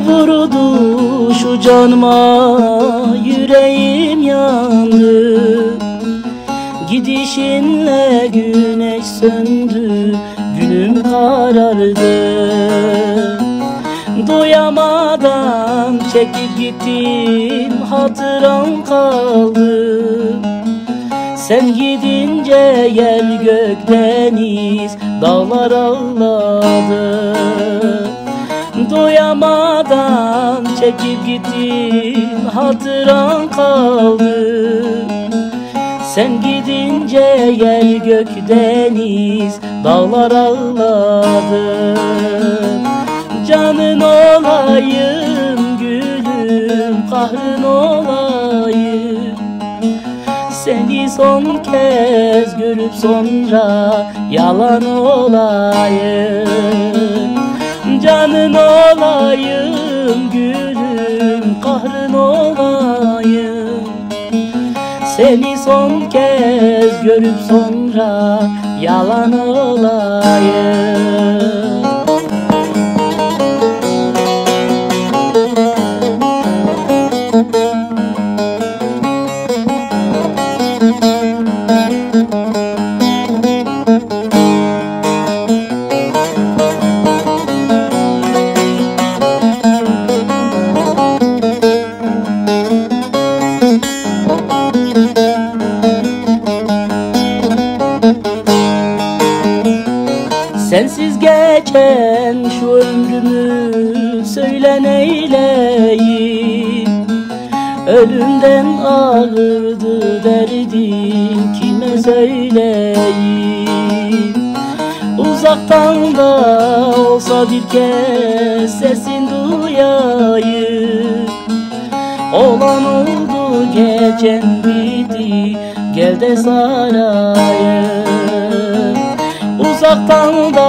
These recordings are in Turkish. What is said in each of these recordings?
vurdu şu canıma, yüreğim yandı. Gidişinle güneş söndü, günüm karardı. Doyamadan çekip gittin, hatıram kaldı. Sen gidince yer gök deniz dağlar ağladı. Doyamadan çekip gittin, hatıran kaldı. Sen gidince yer gök deniz dağlar ağladı. Canın olayım gülüm, kahrın olayım. Seni son kez görüp sonra yalan olayım. Canın olayım gülüm, kahrın olayım. Seni son kez görüp sonra yalan olayım. Sensiz geçen şu ömrümü söyle neyleyim. Ölümden ağırdı derdim, kime söyleyeyim. Uzaktan da olsa bir kez sesin duyayım. Olan oldu geçen bitti, gel de sarayım. Uzaktan da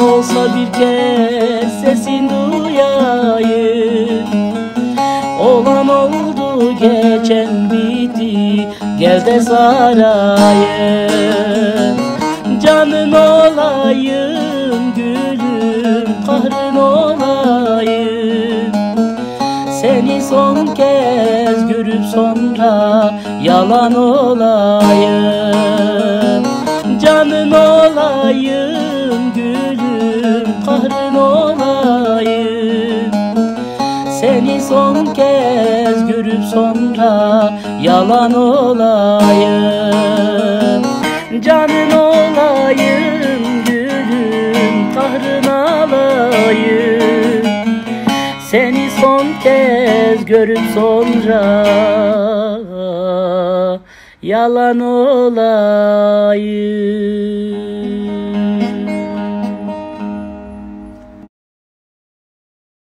olsa bir kez sesin duyayım. Olan oldu geçen bitti, gel de sarayım. Canın olayım gülüm, kahrın olayım. Seni son kez görüp sonra yalan olayım. Canın olayım gülüm, kahrın olayım. Seni son kez görüp sonra yalan olayım. Canın olayım gülüm, kahrın olayım. Seni son kez görüp sonra yalan olayım.